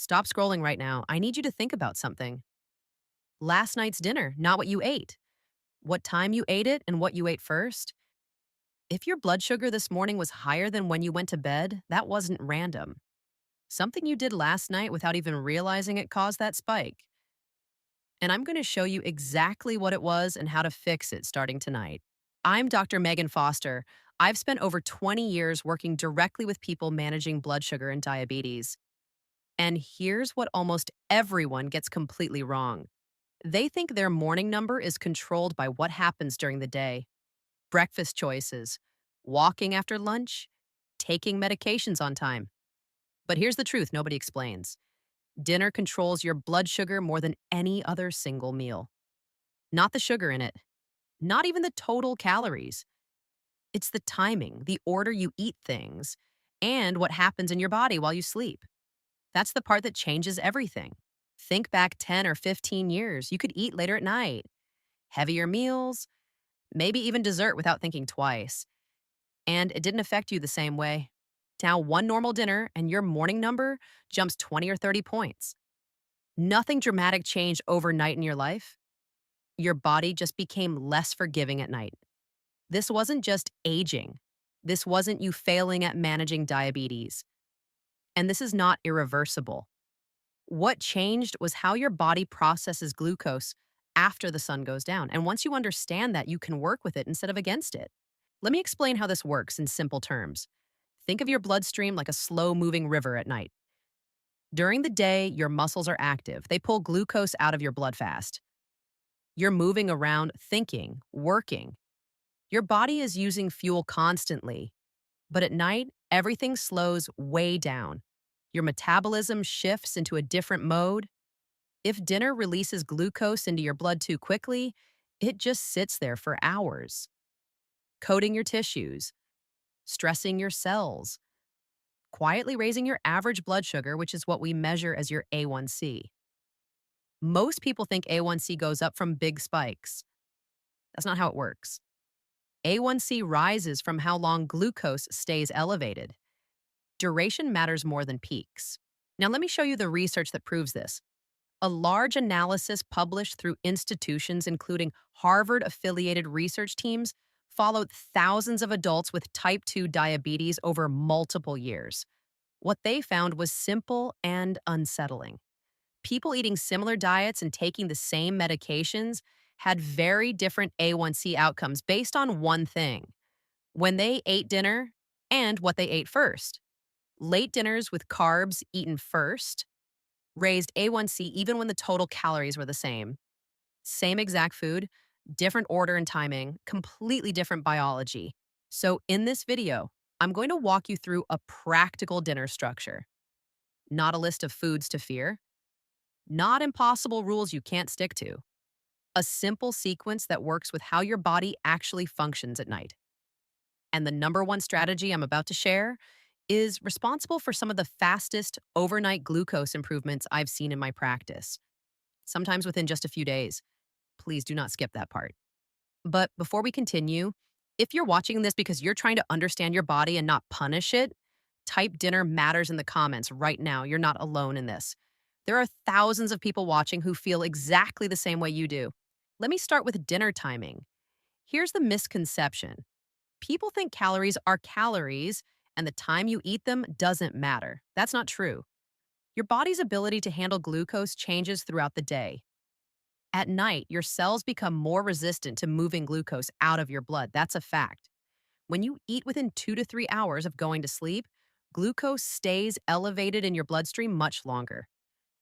Stop scrolling right now. I need you to think about something. Last night's dinner, not what you ate. What time you ate it and what you ate first. If your blood sugar this morning was higher than when you went to bed, that wasn't random. Something you did last night without even realizing it caused that spike. And I'm going to show you exactly what it was and how to fix it starting tonight. I'm Dr. Megan Foster. I've spent over 20 years working directly with people managing blood sugar and diabetes. And here's what almost everyone gets completely wrong. They think their morning number is controlled by what happens during the day: breakfast choices, walking after lunch, taking medications on time. But here's the truth nobody explains: dinner controls your blood sugar more than any other single meal. Not the sugar in it, not even the total calories. It's the timing, the order you eat things, and what happens in your body while you sleep. That's the part that changes everything. Think back 10 or 15 years, you could eat later at night, heavier meals, maybe even dessert without thinking twice. And it didn't affect you the same way. Now, one normal dinner and your morning number jumps 20 or 30 points. Nothing dramatic changed overnight in your life. Your body just became less forgiving at night. This wasn't just aging. This wasn't you failing at managing diabetes. And this is not irreversible. What changed was how your body processes glucose after the sun goes down. And once you understand that, you can work with it instead of against it. Let me explain how this works in simple terms. Think of your bloodstream like a slow moving river at night. During the day, your muscles are active. They pull glucose out of your blood fast. You're moving around, thinking, working. Your body is using fuel constantly. But at night, everything slows way down. Your metabolism shifts into a different mode. If dinner releases glucose into your blood too quickly, it just sits there for hours, coating your tissues, stressing your cells, quietly raising your average blood sugar, which is what we measure as your A1C. Most people think A1C goes up from big spikes. That's not how it works. A1C rises from how long glucose stays elevated. Duration matters more than peaks. Now, let me show you the research that proves this. A large analysis published through institutions, including Harvard affiliated research teams, followed thousands of adults with type 2 diabetes over multiple years. What they found was simple and unsettling. People eating similar diets and taking the same medications had very different A1C outcomes based on one thing: when they ate dinner and what they ate first. Late dinners with carbs eaten first raised A1C even when the total calories were the same. Same exact food, different order and timing, completely different biology. So, in this video, I'm going to walk you through a practical dinner structure, not a list of foods to fear, not impossible rules you can't stick to, a simple sequence that works with how your body actually functions at night. And the number one strategy I'm about to share is responsible for some of the fastest overnight glucose improvements I've seen in my practice, sometimes within just a few days. Please do not skip that part. But before we continue, if you're watching this because you're trying to understand your body and not punish it, type dinner matters in the comments right now. You're not alone in this. There are thousands of people watching who feel exactly the same way you do. Let me start with dinner timing. Here's the misconception: people think calories are calories and the time you eat them doesn't matter. That's not true. Your body's ability to handle glucose changes throughout the day. At night, your cells become more resistant to moving glucose out of your blood. That's a fact. When you eat within 2 to 3 hours of going to sleep, glucose stays elevated in your bloodstream much longer.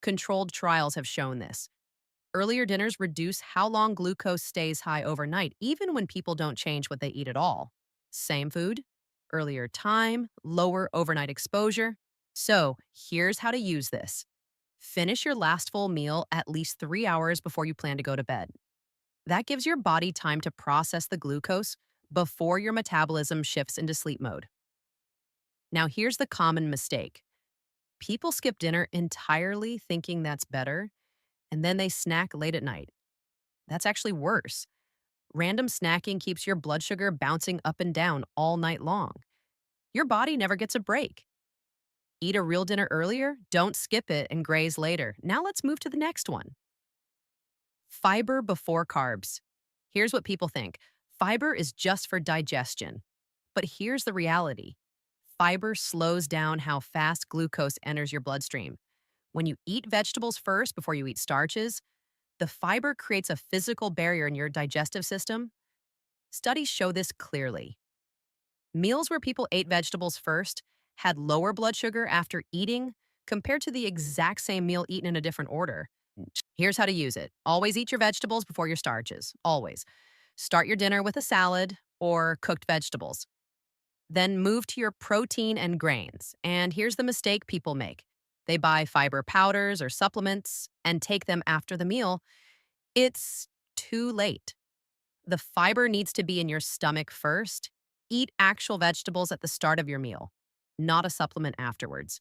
Controlled trials have shown this. Earlier dinners reduce how long glucose stays high overnight, even when people don't change what they eat at all. Same food, earlier time, lower overnight exposure. So, here's how to use this. Finish your last full meal at least 3 hours before you plan to go to bed. That gives your body time to process the glucose before your metabolism shifts into sleep mode. Now, here's the common mistake: people skip dinner entirely thinking that's better, and then they snack late at night. That's actually worse. Random snacking keeps your blood sugar bouncing up and down all night long. Your body never gets a break. Eat a real dinner earlier, don't skip it and graze later. Now let's move to the next one. Fiber before carbs. Here's what people think: fiber is just for digestion. But here's the reality: fiber slows down how fast glucose enters your bloodstream. When you eat vegetables first before you eat starches, the fiber creates a physical barrier in your digestive system. Studies show this clearly. Meals where people ate vegetables first had lower blood sugar after eating compared to the exact same meal eaten in a different order. Here's how to use it. Always eat your vegetables before your starches. Always. Start your dinner with a salad or cooked vegetables. Then move to your protein and grains. And here's the mistake people make: they buy fiber powders or supplements and take them after the meal. It's too late. The fiber needs to be in your stomach first. Eat actual vegetables at the start of your meal, not a supplement afterwards.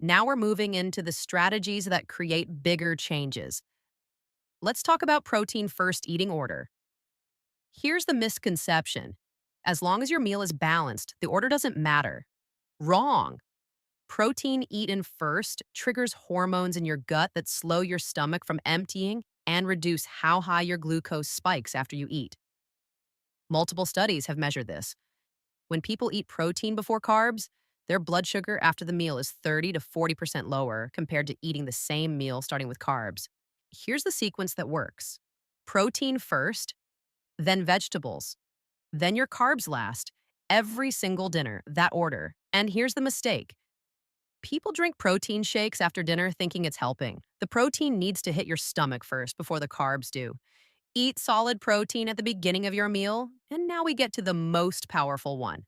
Now we're moving into the strategies that create bigger changes. Let's talk about protein first eating order. Here's the misconception: as long as your meal is balanced, the order doesn't matter. Wrong. Protein eaten first triggers hormones in your gut that slow your stomach from emptying and reduce how high your glucose spikes after you eat. Multiple studies have measured this. When people eat protein before carbs, their blood sugar after the meal is 30 to 40% lower compared to eating the same meal starting with carbs. Here's the sequence that works: protein first, then vegetables, then your carbs last. Every single dinner, that order. And here's the mistake: people drink protein shakes after dinner thinking it's helping. The protein needs to hit your stomach first before the carbs do. Eat solid protein at the beginning of your meal, and now we get to the most powerful one: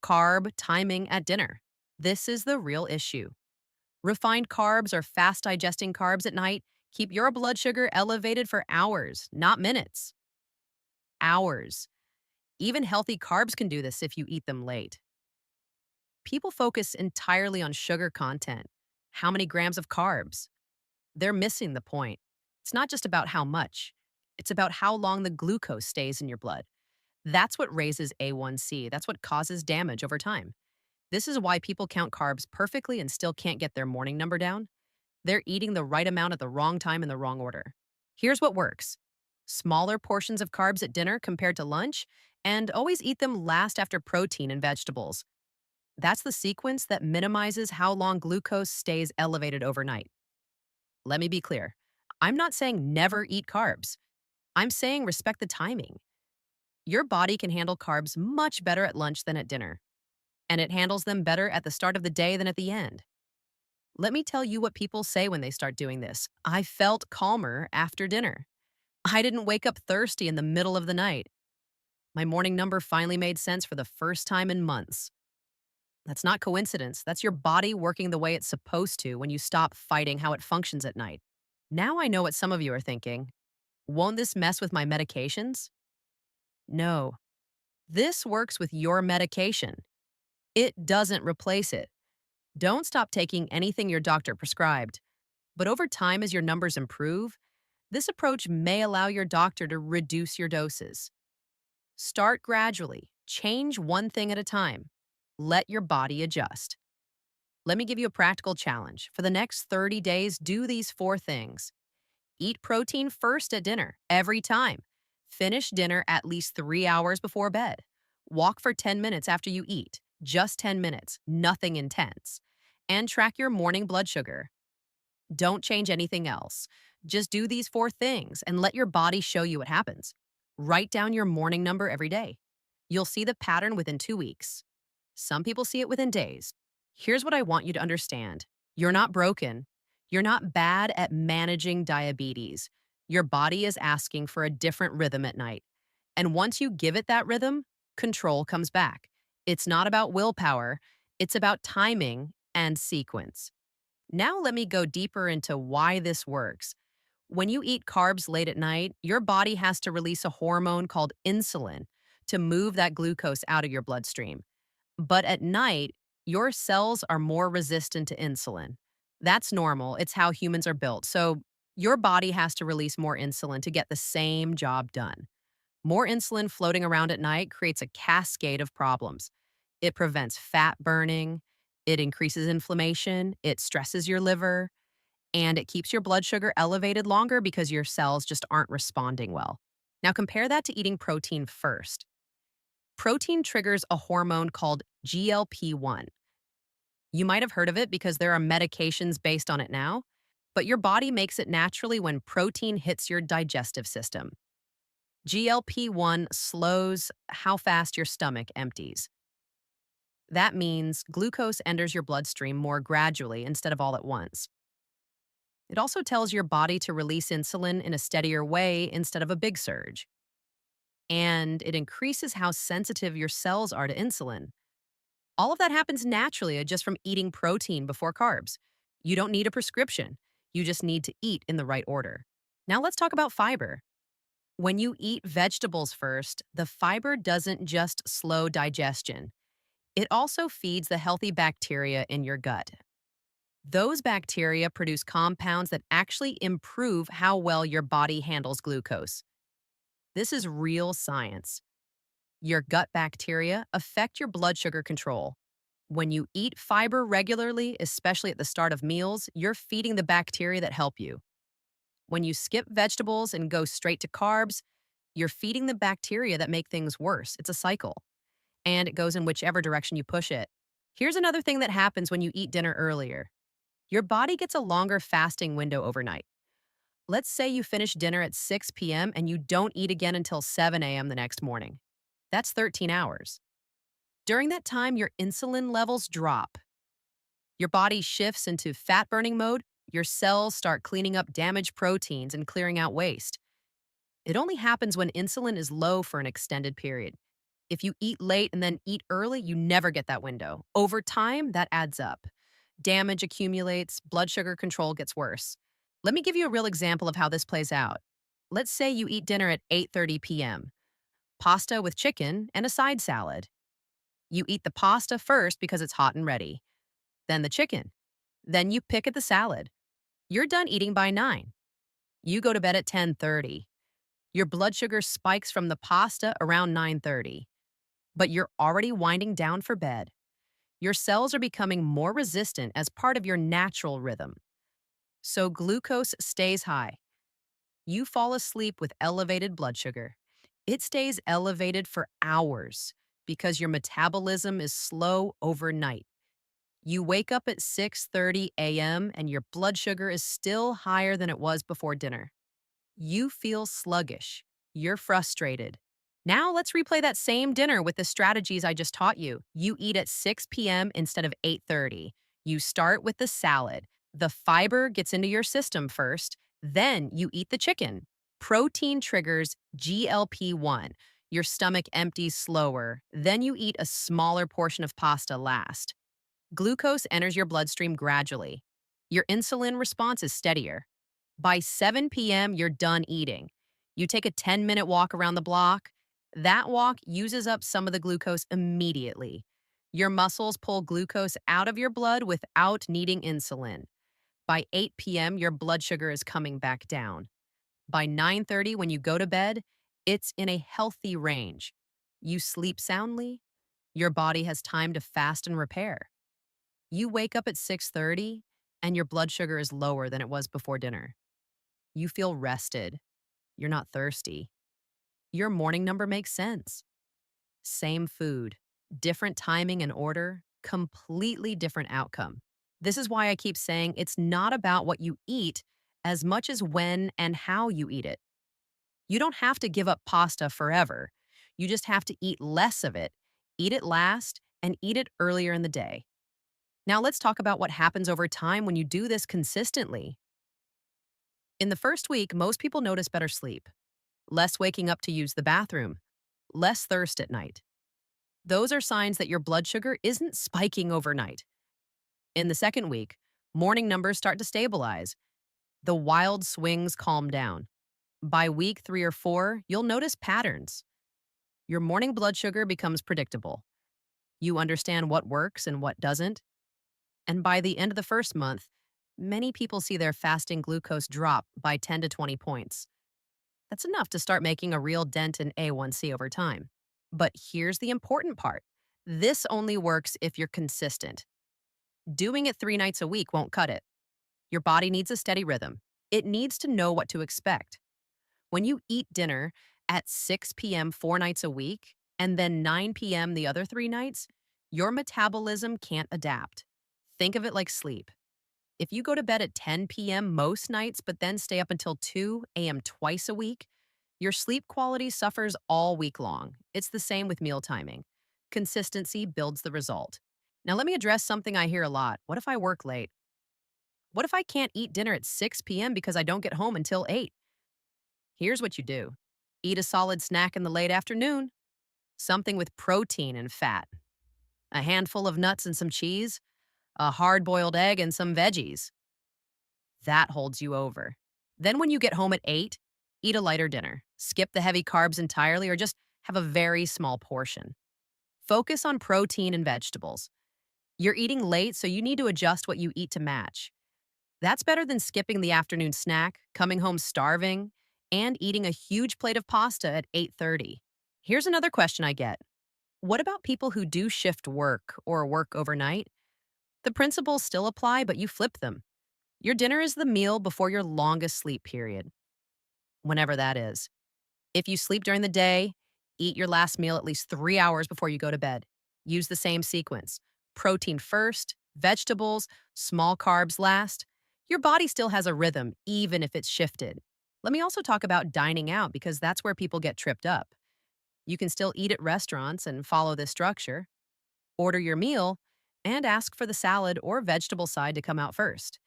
carb timing at dinner. This is the real issue. Refined carbs or fast digesting carbs at night keep your blood sugar elevated for hours, not minutes. Hours. Even healthy carbs can do this if you eat them late. People focus entirely on sugar content. How many grams of carbs? They're missing the point. It's not just about how much, it's about how long the glucose stays in your blood. That's what raises A1C. That's what causes damage over time. This is why people count carbs perfectly and still can't get their morning number down. They're eating the right amount at the wrong time in the wrong order. Here's what works: smaller portions of carbs at dinner compared to lunch, and always eat them last after protein and vegetables. That's the sequence that minimizes how long glucose stays elevated overnight. Let me be clear: I'm not saying never eat carbs. I'm saying respect the timing. Your body can handle carbs much better at lunch than at dinner, and it handles them better at the start of the day than at the end. Let me tell you what people say when they start doing this: I felt calmer after dinner. I didn't wake up thirsty in the middle of the night. My morning number finally made sense for the first time in months. That's not coincidence. That's your body working the way it's supposed to when you stop fighting how it functions at night. Now I know what some of you are thinking. Won't this mess with my medications? No. This works with your medication. It doesn't replace it. Don't stop taking anything your doctor prescribed. But over time, as your numbers improve, this approach may allow your doctor to reduce your doses. Start gradually. Change one thing at a time. Let your body adjust. Let me give you a practical challenge. For the next 30 days, do these 4 things. Eat protein first at dinner, every time. Finish dinner at least 3 hours before bed. Walk for 10 minutes after you eat. Just 10 minutes, nothing intense. And track your morning blood sugar. Don't change anything else. Just do these 4 things and let your body show you what happens. Write down your morning number every day. You'll see the pattern within 2 weeks. Some people see it within days. Here's what I want you to understand: you're not broken. You're not bad at managing diabetes. Your body is asking for a different rhythm at night. And once you give it that rhythm, control comes back. It's not about willpower, it's about timing and sequence. Now, let me go deeper into why this works. When you eat carbs late at night, your body has to release a hormone called insulin to move that glucose out of your bloodstream. But at night, your cells are more resistant to insulin. That's normal. It's how humans are built. So your body has to release more insulin to get the same job done. More insulin floating around at night creates a cascade of problems. It prevents fat burning. It increases inflammation, it stresses your liver, and it keeps your blood sugar elevated longer because your cells just aren't responding well. Now, compare that to eating protein first. Protein triggers a hormone called GLP-1. You might have heard of it because there are medications based on it now, but your body makes it naturally when protein hits your digestive system. GLP-1 slows how fast your stomach empties. That means glucose enters your bloodstream more gradually instead of all at once. It also tells your body to release insulin in a steadier way instead of a big surge. And it increases how sensitive your cells are to insulin. All of that happens naturally just from eating protein before carbs. You don't need a prescription. You just need to eat in the right order. Now let's talk about fiber. When you eat vegetables first, the fiber doesn't just slow digestion. It also feeds the healthy bacteria in your gut. Those bacteria produce compounds that actually improve how well your body handles glucose. This is real science. Your gut bacteria affect your blood sugar control. When you eat fiber regularly, especially at the start of meals, you're feeding the bacteria that help you. When you skip vegetables and go straight to carbs, you're feeding the bacteria that make things worse. It's a cycle, and it goes in whichever direction you push it. Here's another thing that happens when you eat dinner earlier. Your body gets a longer fasting window overnight. Let's say you finish dinner at 6 p.m. and you don't eat again until 7 a.m. the next morning. That's 13 hours. During that time, your insulin levels drop. Your body shifts into fat burning mode. Your cells start cleaning up damaged proteins and clearing out waste. It only happens when insulin is low for an extended period. If you eat late and then eat early, you never get that window. Over time, that adds up. Damage accumulates, blood sugar control gets worse. Let me give you a real example of how this plays out. Let's say you eat dinner at 8:30 p.m. Pasta with chicken and a side salad. You eat the pasta first because it's hot and ready, then the chicken. Then you pick at the salad. You're done eating by 9. You go to bed at 10:30. Your blood sugar spikes from the pasta around 9:30, but you're already winding down for bed. Your cells are becoming more resistant as part of your natural rhythm. So glucose stays high. You fall asleep with elevated blood sugar. It stays elevated for hours because your metabolism is slow overnight. You wake up at 6:30 a.m. and your blood sugar is still higher than it was before dinner. You feel sluggish. You're frustrated. Now let's replay that same dinner with the strategies I just taught you. You eat at 6 p.m. instead of 8:30. You start with the salad. The fiber gets into your system first, then you eat the chicken. Protein triggers GLP-1. Your stomach empties slower. Then you eat a smaller portion of pasta last. Glucose enters your bloodstream gradually. Your insulin response is steadier. By 7 p.m., you're done eating. You take a 10-minute walk around the block. That walk uses up some of the glucose immediately. Your muscles pull glucose out of your blood without needing insulin. By 8 p.m., your blood sugar is coming back down. By 9:30, when you go to bed, it's in a healthy range. You sleep soundly. Your body has time to fast and repair. You wake up at 6:30 and your blood sugar is lower than it was before dinner. You feel rested. You're not thirsty. Your morning number makes sense. Same food, different timing and order, completely different outcome. This is why I keep saying it's not about what you eat as much as when and how you eat it. You don't have to give up pasta forever. You just have to eat less of it, eat it last, and eat it earlier in the day. Now let's talk about what happens over time when you do this consistently. In the first week, most people notice better sleep, less waking up to use the bathroom, less thirst at night. Those are signs that your blood sugar isn't spiking overnight. In the second week, morning numbers start to stabilize. The wild swings calm down. By week 3 or 4, you'll notice patterns. Your morning blood sugar becomes predictable. You understand what works and what doesn't. And by the end of the first month, many people see their fasting glucose drop by 10 to 20 points. That's enough to start making a real dent in A1C over time. But here's the important part. This only works if you're consistent. Doing it 3 nights a week won't cut it. Your body needs a steady rhythm. It needs to know what to expect. When you eat dinner at 6 p.m. 4 nights a week and then 9 p.m. the other 3 nights, your metabolism can't adapt. Think of it like sleep. If you go to bed at 10 p.m. most nights, but then stay up until 2 a.m. twice a week, your sleep quality suffers all week long. It's the same with meal timing. Consistency builds the result. Now, let me address something I hear a lot. What if I work late? What if I can't eat dinner at 6 p.m. because I don't get home until 8? Here's what you do: eat a solid snack in the late afternoon, something with protein and fat, a handful of nuts and some cheese, a hard boiled egg, and some veggies. That holds you over. Then, when you get home at 8, eat a lighter dinner. Skip the heavy carbs entirely or just have a very small portion. Focus on protein and vegetables. You're eating late, so you need to adjust what you eat to match. That's better than skipping the afternoon snack, coming home starving, and eating a huge plate of pasta at 8:30. Here's another question I get. What about people who do shift work or work overnight? The principles still apply, but you flip them. Your dinner is the meal before your longest sleep period, whenever that is. If you sleep during the day, eat your last meal at least 3 hours before you go to bed. Use the same sequence: protein first, vegetables, small carbs last. Your body still has a rhythm, even if it's shifted. Let me also talk about dining out because that's where people get tripped up. You can still eat at restaurants and follow this structure. Order your meal and ask for the salad or vegetable side to come out first.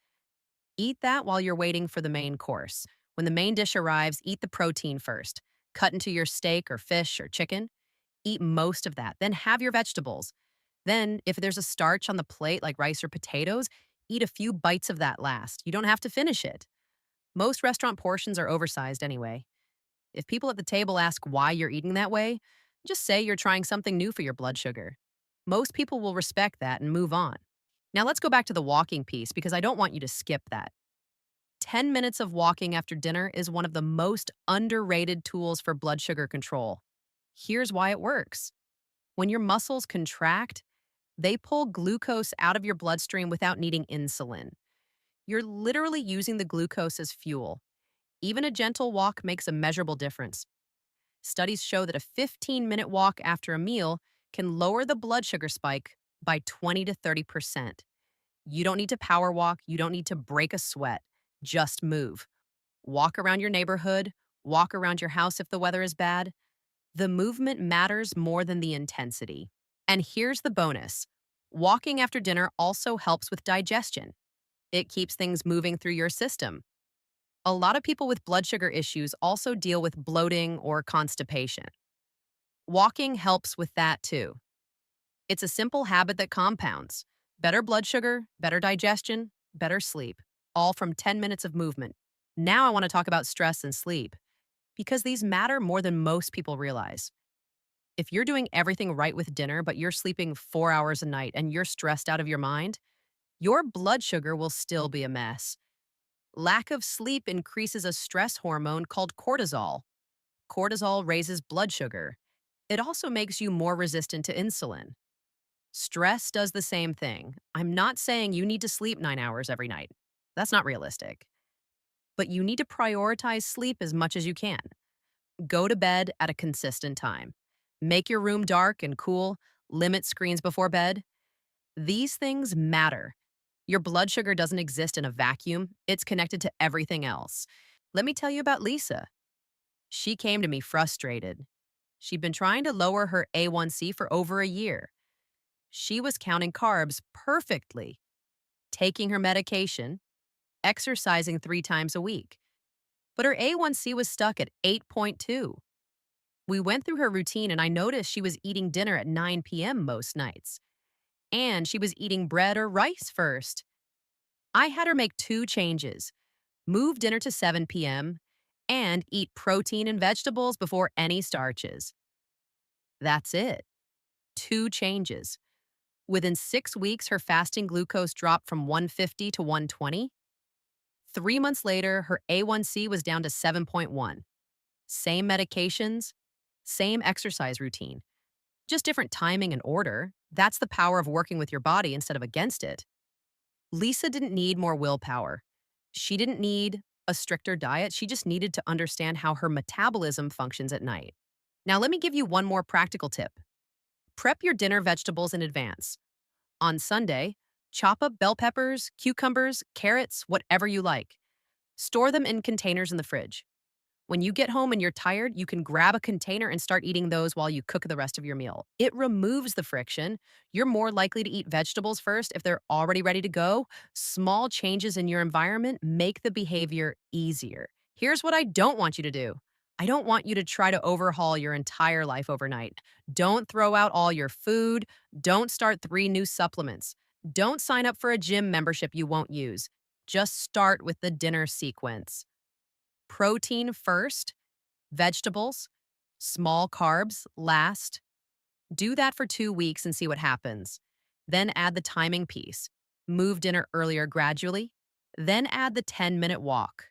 Eat that while you're waiting for the main course. When the main dish arrives, eat the protein first. Cut into your steak or fish or chicken. Eat most of that. Then have your vegetables. Then, if there's a starch on the plate like rice or potatoes, eat a few bites of that last. You don't have to finish it. Most restaurant portions are oversized anyway. If people at the table ask why you're eating that way, just say you're trying something new for your blood sugar. Most people will respect that and move on. Now let's go back to the walking piece because I don't want you to skip that. 10 minutes of walking after dinner is one of the most underrated tools for blood sugar control. Here's why it works. When your muscles contract, they pull glucose out of your bloodstream without needing insulin. You're literally using the glucose as fuel. Even a gentle walk makes a measurable difference. Studies show that a 15-minute walk after a meal can lower the blood sugar spike by 20 to 30%. You don't need to power walk, you don't need to break a sweat. Just move. Walk around your neighborhood, walk around your house if the weather is bad. The movement matters more than the intensity. And here's the bonus: walking after dinner also helps with digestion. It keeps things moving through your system. A lot of people with blood sugar issues also deal with bloating or constipation. Walking helps with that too. It's a simple habit that compounds: better blood sugar, better digestion, better sleep, all from 10 minutes of movement. Now I want to talk about stress and sleep because these matter more than most people realize. If you're doing everything right with dinner, but you're sleeping 4 hours a night and you're stressed out of your mind, your blood sugar will still be a mess. Lack of sleep increases a stress hormone called cortisol. Cortisol raises blood sugar. It also makes you more resistant to insulin. Stress does the same thing. I'm not saying you need to sleep 9 hours every night. That's not realistic. But you need to prioritize sleep as much as you can. Go to bed at a consistent time. Make your room dark and cool. Limit screens before bed. These things matter. Your blood sugar doesn't exist in a vacuum. It's connected to everything else. Let me tell you about Lisa. She came to me frustrated. She'd been trying to lower her A1C for over a year. She was counting carbs perfectly, taking her medication, exercising 3 times a week. But her A1C was stuck at 8.2. We went through her routine and I noticed she was eating dinner at 9 p.m. most nights. And she was eating bread or rice first. I had her make 2 changes: move dinner to 7 p.m. and eat protein and vegetables before any starches. That's it. 2 changes. Within 6 weeks, her fasting glucose dropped from 150 to 120. 3 months later, her A1C was down to 7.1. Same medications, same exercise routine, just different timing and order. That's the power of working with your body instead of against it. Lisa didn't need more willpower. She didn't need a stricter diet. She just needed to understand how her metabolism functions at night. Now, let me give you one more practical tip. Prep your dinner vegetables in advance. On Sunday, chop up bell peppers, cucumbers, carrots, whatever you like. Store them in containers in the fridge. When you get home and you're tired, you can grab a container and start eating those while you cook the rest of your meal. It removes the friction. You're more likely to eat vegetables first if they're already ready to go. Small changes in your environment make the behavior easier. Here's what I don't want you to do. I don't want you to try to overhaul your entire life overnight. Don't throw out all your food. Don't start 3 new supplements. Don't sign up for a gym membership you won't use. Just start with the dinner sequence. Protein first, vegetables, small carbs last. Do that for 2 weeks and see what happens. Then add the timing piece. Move dinner earlier gradually. Then add the 10-minute walk.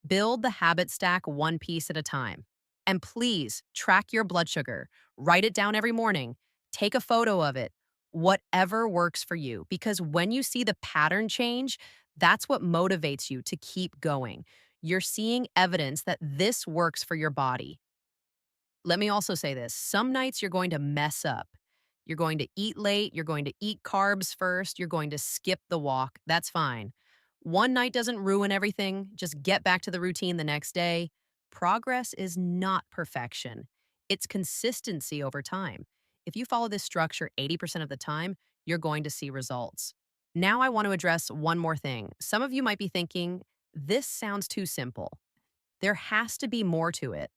Build the habit stack one piece at a time. And please track your blood sugar. Write it down every morning. Take a photo of it. Whatever works for you. Because when you see the pattern change, that's what motivates you to keep going. You're seeing evidence that this works for your body. Let me also say this. Some nights you're going to mess up. You're going to eat late. You're going to eat carbs first. You're going to skip the walk. That's fine. One night doesn't ruin everything. Just get back to the routine the next day. Progress is not perfection, it's consistency over time. If you follow this structure 80% of the time, you're going to see results. Now, I want to address one more thing. Some of you might be thinking, this sounds too simple. There has to be more to it.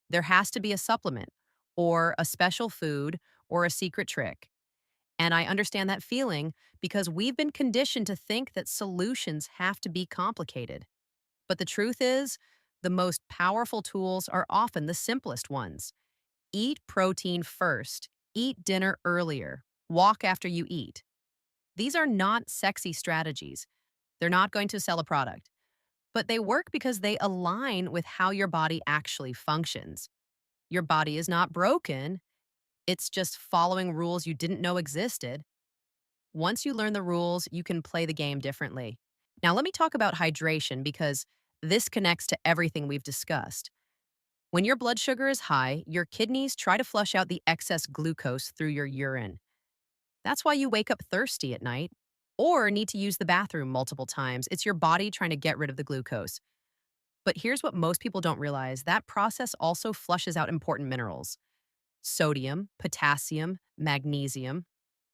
There has to be a supplement, or a special food, or a secret trick. And I understand that feeling because we've been conditioned to think that solutions have to be complicated. But the truth is, the most powerful tools are often the simplest ones. Eat protein first, eat dinner earlier, walk after you eat. These are not sexy strategies. They're not going to sell a product, but they work because they align with how your body actually functions. Your body is not broken, it's just following rules you didn't know existed. Once you learn the rules, you can play the game differently. Now, let me talk about hydration because this connects to everything we've discussed. When your blood sugar is high, your kidneys try to flush out the excess glucose through your urine. That's why you wake up thirsty at night or need to use the bathroom multiple times. It's your body trying to get rid of the glucose. But here's what most people don't realize, that process also flushes out important minerals: sodium, potassium, magnesium.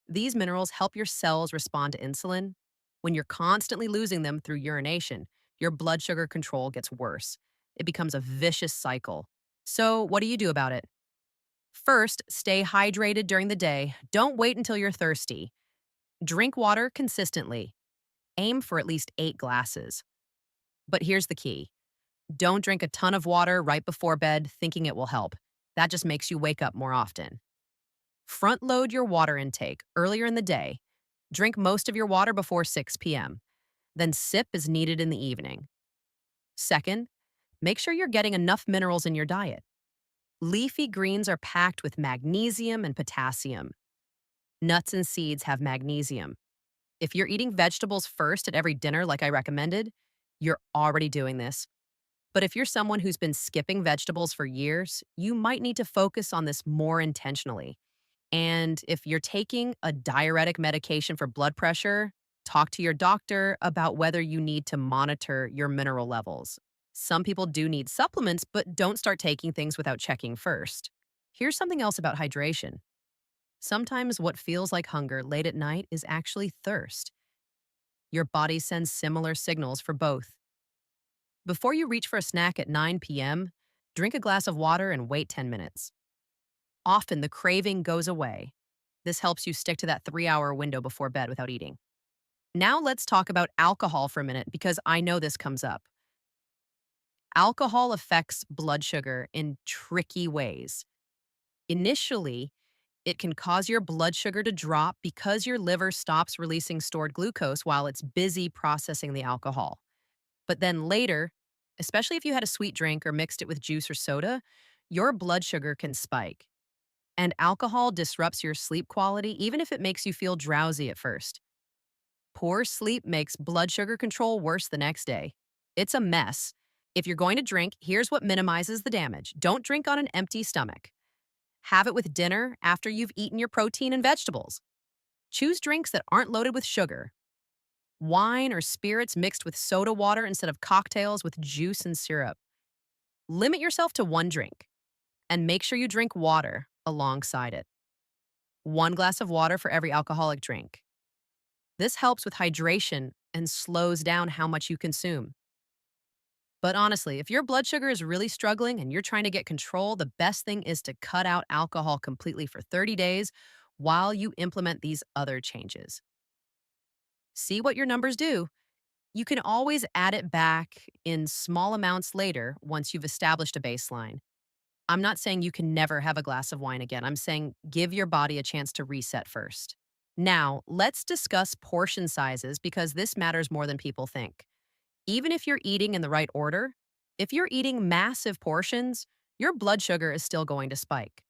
These minerals help your cells respond to insulin. When you're constantly losing them through urination, your blood sugar control gets worse. It becomes a vicious cycle. So, what do you do about it? First, stay hydrated during the day. Don't wait until you're thirsty. Drink water consistently. Aim for at least 8 glasses. But here's the key: don't drink a ton of water right before bed thinking it will help. That just makes you wake up more often. Front load your water intake earlier in the day. Drink most of your water before 6 p.m. Then sip as needed in the evening. Second, make sure you're getting enough minerals in your diet. Leafy greens are packed with magnesium and potassium. Nuts and seeds have magnesium. If you're eating vegetables first at every dinner, like I recommended, you're already doing this. But if you're someone who's been skipping vegetables for years, you might need to focus on this more intentionally. And if you're taking a diuretic medication for blood pressure, talk to your doctor about whether you need to monitor your mineral levels. Some people do need supplements, but don't start taking things without checking first. Here's something else about hydration. Sometimes what feels like hunger late at night is actually thirst. Your body sends similar signals for both. Before you reach for a snack at 9 p.m., drink a glass of water and wait 10 minutes. Often the craving goes away. This helps you stick to that 3-hour window before bed without eating. Now let's talk about alcohol for a minute because I know this comes up. Alcohol affects blood sugar in tricky ways. Initially, it can cause your blood sugar to drop because your liver stops releasing stored glucose while it's busy processing the alcohol. But then later, especially if you had a sweet drink or mixed it with juice or soda, your blood sugar can spike. And alcohol disrupts your sleep quality even if it makes you feel drowsy at first. Poor sleep makes blood sugar control worse the next day. It's a mess. If you're going to drink, here's what minimizes the damage. Don't drink on an empty stomach. Have it with dinner after you've eaten your protein and vegetables. Choose drinks that aren't loaded with sugar. Wine or spirits mixed with soda water instead of cocktails with juice and syrup. Limit yourself to one drink and make sure you drink water alongside it. 1 glass of water for every alcoholic drink. This helps with hydration and slows down how much you consume. But honestly, if your blood sugar is really struggling and you're trying to get control, the best thing is to cut out alcohol completely for 30 days while you implement these other changes. See what your numbers do. You can always add it back in small amounts later once you've established a baseline. I'm not saying you can never have a glass of wine again. I'm saying give your body a chance to reset first. Now, let's discuss portion sizes because this matters more than people think. Even if you're eating in the right order, if you're eating massive portions, your blood sugar is still going to spike.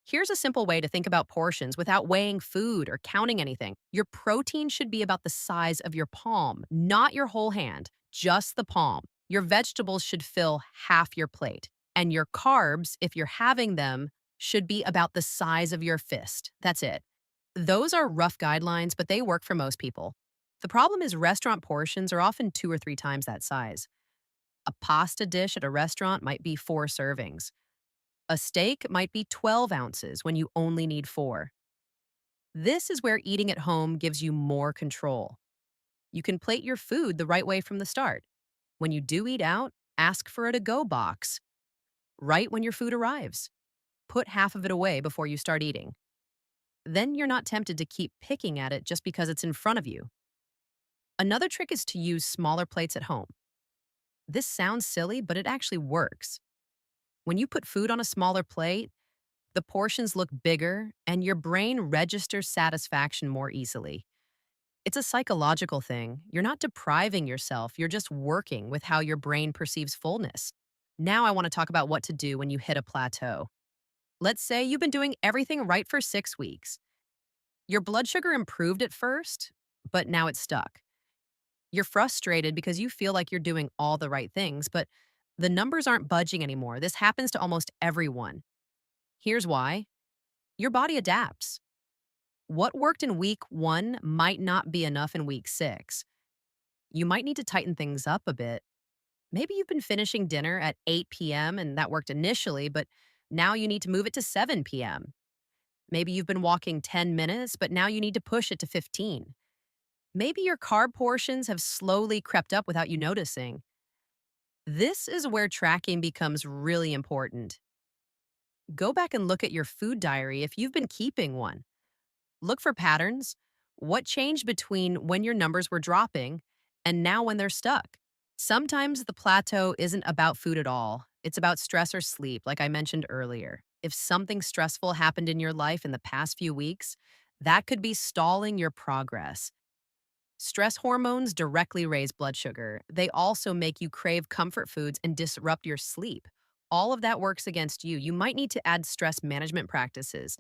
Here's a simple way to think about portions without weighing food or counting anything. Your protein should be about the size of your palm, not your whole hand, just the palm. Your vegetables should fill half your plate. And your carbs, if you're having them, should be about the size of your fist. That's it. Those are rough guidelines, but they work for most people. The problem is restaurant portions are often 2 or 3 times that size. A pasta dish at a restaurant might be 4 servings. A steak might be 12 ounces when you only need 4. This is where eating at home gives you more control. You can plate your food the right way from the start. When you do eat out, ask for a to-go box right when your food arrives. Put half of it away before you start eating. Then you're not tempted to keep picking at it just because it's in front of you. Another trick is to use smaller plates at home. This sounds silly, but it actually works. When you put food on a smaller plate, the portions look bigger and your brain registers satisfaction more easily. It's a psychological thing. You're not depriving yourself, you're just working with how your brain perceives fullness. Now I want to talk about what to do when you hit a plateau. Let's say you've been doing everything right for 6 weeks. Your blood sugar improved at first, but now it's stuck. You're frustrated because you feel like you're doing all the right things, but the numbers aren't budging anymore. This happens to almost everyone. Here's why. Your body adapts. What worked in week 1 might not be enough in week 6. You might need to tighten things up a bit. Maybe you've been finishing dinner at 8 p.m. and that worked initially, but now you need to move it to 7 p.m. Maybe you've been walking 10 minutes, but now you need to push it to 15. Maybe your carb portions have slowly crept up without you noticing. This is where tracking becomes really important. Go back and look at your food diary if you've been keeping one. Look for patterns. What changed between when your numbers were dropping and now when they're stuck? Sometimes the plateau isn't about food at all. It's about stress or sleep, like I mentioned earlier. If something stressful happened in your life in the past few weeks, that could be stalling your progress. Stress hormones directly raise blood sugar. They also make you crave comfort foods and disrupt your sleep. All of that works against you. You might need to add stress management practices,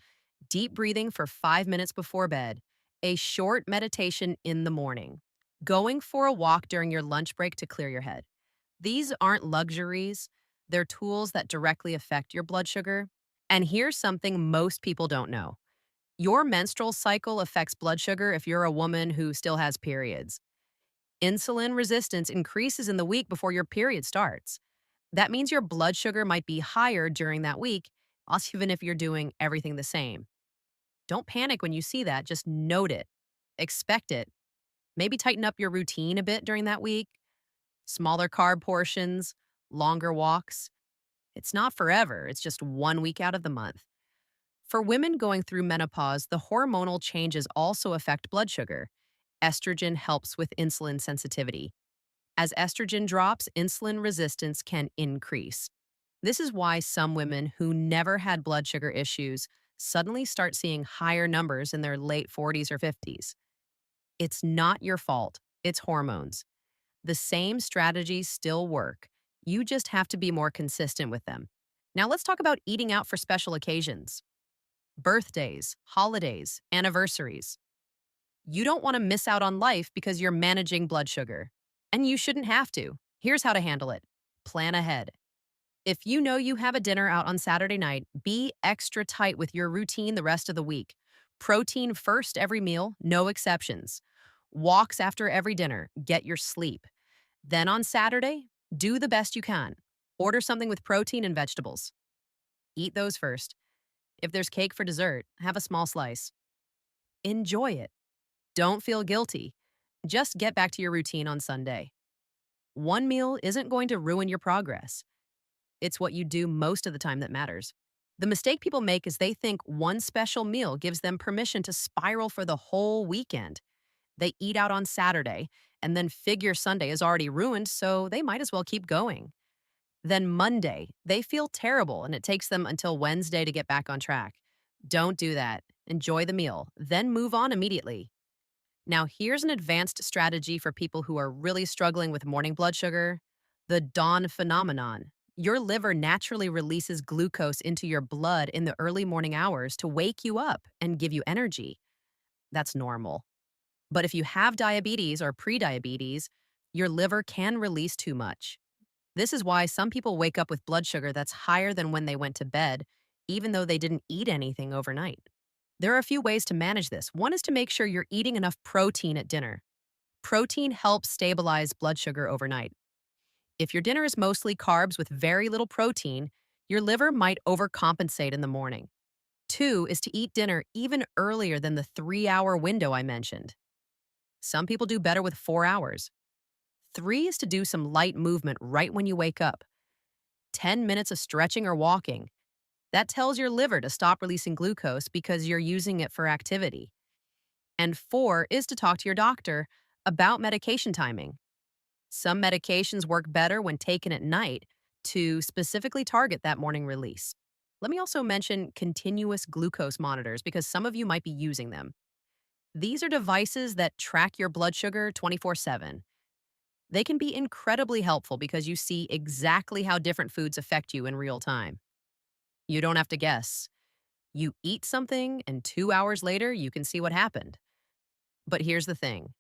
deep breathing for 5 minutes before bed, a short meditation in the morning, going for a walk during your lunch break to clear your head. These aren't luxuries, they're tools that directly affect your blood sugar. And here's something most people don't know. Your menstrual cycle affects blood sugar if you're a woman who still has periods. Insulin resistance increases in the week before your period starts. That means your blood sugar might be higher during that week, also even if you're doing everything the same. Don't panic when you see that, just note it. Expect it. Maybe tighten up your routine a bit during that week. Smaller carb portions, longer walks. It's not forever, it's just 1 week out of the month. For women going through menopause, the hormonal changes also affect blood sugar. Estrogen helps with insulin sensitivity. As estrogen drops, insulin resistance can increase. This is why some women who never had blood sugar issues suddenly start seeing higher numbers in their late 40s or 50s. It's not your fault, it's hormones. The same strategies still work. You just have to be more consistent with them. Now let's talk about eating out for special occasions. Birthdays, holidays, anniversaries. You don't want to miss out on life because you're managing blood sugar. And you shouldn't have to. Here's how to handle it: plan ahead. If you know you have a dinner out on Saturday night, be extra tight with your routine the rest of the week. Protein first every meal, no exceptions. Walks after every dinner, get your sleep. Then on Saturday, do the best you can. Order something with protein and vegetables. Eat those first. If there's cake for dessert, have a small slice. Enjoy it. Don't feel guilty. Just get back to your routine on Sunday. One meal isn't going to ruin your progress. It's what you do most of the time that matters. The mistake people make is they think one special meal gives them permission to spiral for the whole weekend. They eat out on Saturday and then figure Sunday is already ruined, so they might as well keep going. Then Monday, they feel terrible and it takes them until Wednesday to get back on track. Don't do that. Enjoy the meal, then move on immediately. Now, here's an advanced strategy for people who are really struggling with morning blood sugar: the dawn phenomenon. Your liver naturally releases glucose into your blood in the early morning hours to wake you up and give you energy. That's normal. But if you have diabetes or prediabetes, your liver can release too much. This is why some people wake up with blood sugar that's higher than when they went to bed, even though they didn't eat anything overnight. There are a few ways to manage this. One is to make sure you're eating enough protein at dinner. Protein helps stabilize blood sugar overnight. If your dinner is mostly carbs with very little protein, your liver might overcompensate in the morning. Two is to eat dinner even earlier than the 3-hour window I mentioned. Some people do better with 4 hours. Three is to do some light movement right when you wake up. 10 minutes of stretching or walking. That tells your liver to stop releasing glucose because you're using it for activity. And four is to talk to your doctor about medication timing. Some medications work better when taken at night to specifically target that morning release. Let me also mention continuous glucose monitors because some of you might be using them. These are devices that track your blood sugar 24/7. They can be incredibly helpful because you see exactly how different foods affect you in real time. You don't have to guess. You eat something, and 2 hours later, you can see what happened. But here's the thing: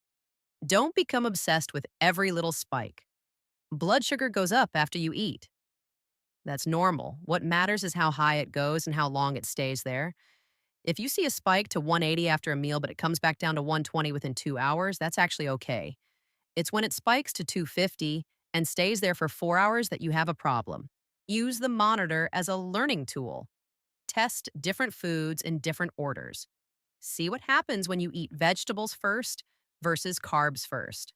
don't become obsessed with every little spike. Blood sugar goes up after you eat. That's normal. What matters is how high it goes and how long it stays there. If you see a spike to 180 after a meal, but it comes back down to 120 within 2 hours, that's actually okay. It's when it spikes to 250 and stays there for 4 hours that you have a problem. Use the monitor as a learning tool. Test different foods in different orders. See what happens when you eat vegetables first versus carbs first.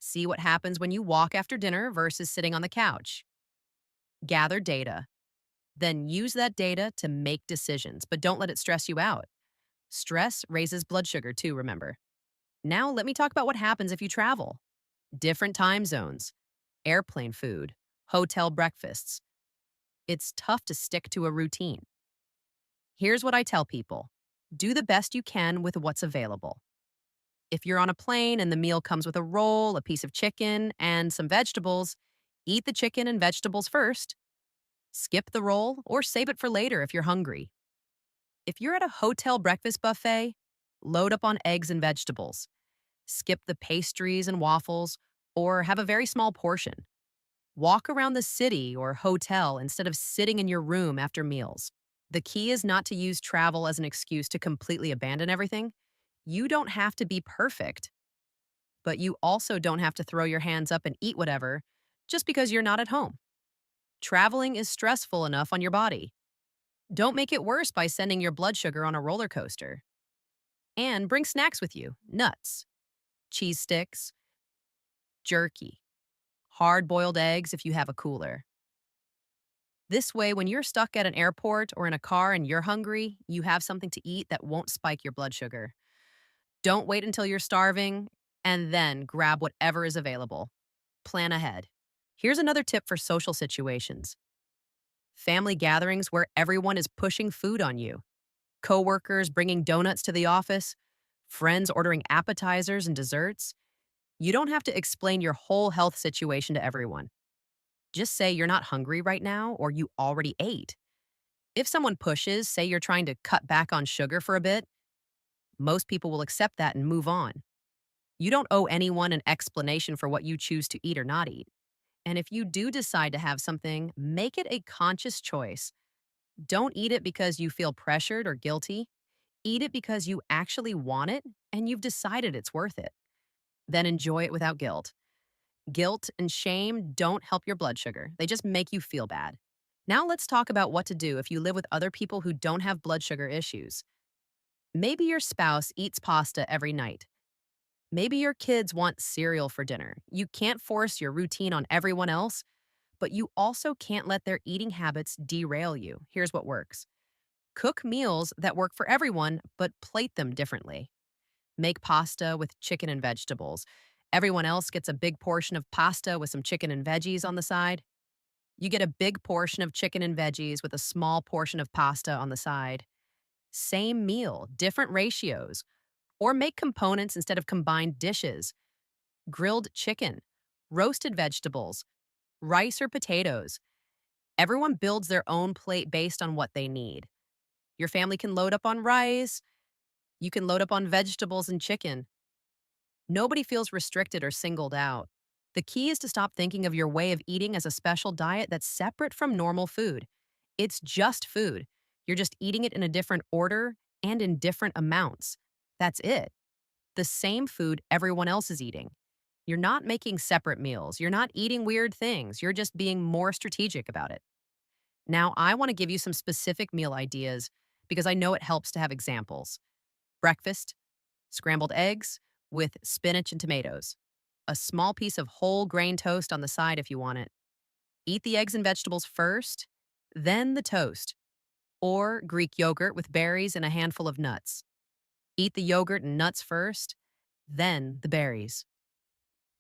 See what happens when you walk after dinner versus sitting on the couch. Gather data. Then use that data to make decisions, but don't let it stress you out. Stress raises blood sugar too, remember. Now, let me talk about what happens if you travel. Different time zones, airplane food, hotel breakfasts. It's tough to stick to a routine. Here's what I tell people: do the best you can with what's available. If you're on a plane and the meal comes with a roll, a piece of chicken, and some vegetables, eat the chicken and vegetables first. Skip the roll or save it for later if you're hungry. If you're at a hotel breakfast buffet, load up on eggs and vegetables. Skip the pastries and waffles, or have a very small portion. Walk around the city or hotel instead of sitting in your room after meals. The key is not to use travel as an excuse to completely abandon everything. You don't have to be perfect, but you also don't have to throw your hands up and eat whatever just because you're not at home. Traveling is stressful enough on your body. Don't make it worse by sending your blood sugar on a roller coaster. And bring snacks with you: nuts, cheese sticks, jerky, hard boiled eggs if you have a cooler. This way, when you're stuck at an airport or in a car and you're hungry, you have something to eat that won't spike your blood sugar. Don't wait until you're starving and then grab whatever is available. Plan ahead. Here's another tip for social situations: family gatherings where everyone is pushing food on you. Coworkers bringing donuts to the office, friends ordering appetizers and desserts. You don't have to explain your whole health situation to everyone. Just say you're not hungry right now or you already ate. If someone pushes, say you're trying to cut back on sugar for a bit, Most people will accept that and move on. You don't owe anyone an explanation for what you choose to eat or not eat. And if you do decide to have something, make it a conscious choice. Don't eat it because you feel pressured or guilty. Eat it because you actually want it and you've decided it's worth it. Then enjoy it without guilt. Guilt and shame don't help your blood sugar, they just make you feel bad. Now let's talk about what to do if you live with other people who don't have blood sugar issues. Maybe your spouse eats pasta every night. Maybe your kids want cereal for dinner. You can't force your routine on everyone else, but you also can't let their eating habits derail you. Here's what works: cook meals that work for everyone, but plate them differently. Make pasta with chicken and vegetables. Everyone else gets a big portion of pasta with some chicken and veggies on the side. You get a big portion of chicken and veggies with a small portion of pasta on the side. Same meal, different ratios. Or make components instead of combined dishes: grilled chicken, roasted vegetables, rice or potatoes. Everyone builds their own plate based on what they need. Your family can load up on rice, you can load up on vegetables and chicken. Nobody feels restricted or singled out. The key is to stop thinking of your way of eating as a special diet that's separate from normal food. It's just food. You're just eating it in a different order and in different amounts. That's it. The same food everyone else is eating. You're not making separate meals. You're not eating weird things. You're just being more strategic about it. Now, I want to give you some specific meal ideas because I know it helps to have examples. Breakfast: scrambled eggs with spinach and tomatoes. A small piece of whole grain toast on the side if you want it. Eat the eggs and vegetables first, then the toast. Or Greek yogurt with berries and a handful of nuts. Eat the yogurt and nuts first, then the berries.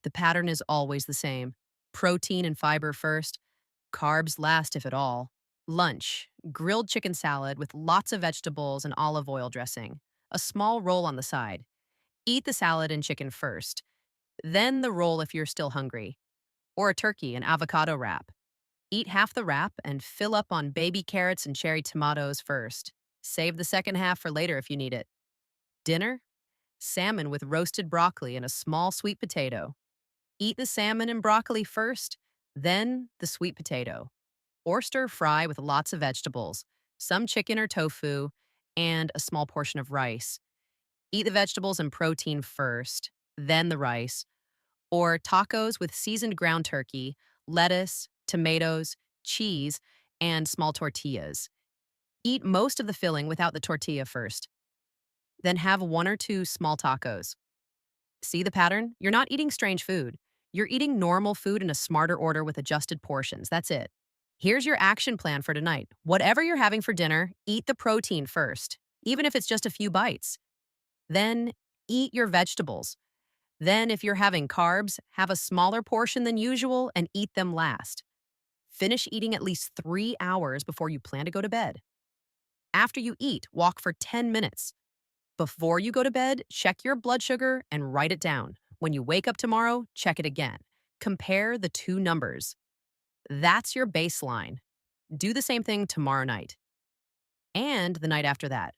The pattern is always the same: protein and fiber first, carbs last if at all. Lunch: grilled chicken salad with lots of vegetables and olive oil dressing. A small roll on the side. Eat the salad and chicken first, then the roll if you're still hungry. Or a turkey and avocado wrap. Eat half the wrap and fill up on baby carrots and cherry tomatoes first. Save the second half for later if you need it. Dinner: salmon with roasted broccoli and a small sweet potato. Eat the salmon and broccoli first, then the sweet potato. Or stir fry with lots of vegetables, some chicken or tofu, and a small portion of rice. Eat the vegetables and protein first, then the rice. Or tacos with seasoned ground turkey, lettuce, tomatoes, cheese, and small tortillas. Eat most of the filling without the tortilla first. Then have one or two small tacos. See the pattern? You're not eating strange food. You're eating normal food in a smarter order with adjusted portions. That's it. Here's your action plan for tonight. Whatever you're having for dinner, eat the protein first, even if it's just a few bites. Then eat your vegetables. Then, if you're having carbs, have a smaller portion than usual and eat them last. Finish eating at least 3 hours before you plan to go to bed. After you eat, walk for 10 minutes. Before you go to bed, check your blood sugar and write it down. When you wake up tomorrow, check it again. Compare the two numbers. That's your baseline. Do the same thing tomorrow night and the night after that.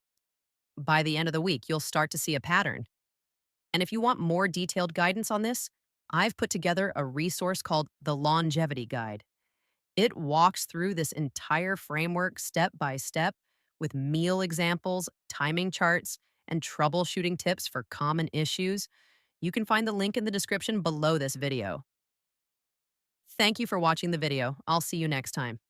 By the end of the week, you'll start to see a pattern. And if you want more detailed guidance on this, I've put together a resource called the Longevity Guide. It walks through this entire framework step by step with meal examples, timing charts, and troubleshooting tips for common issues. You can find the link in the description below this video. Thank you for watching the video. I'll see you next time.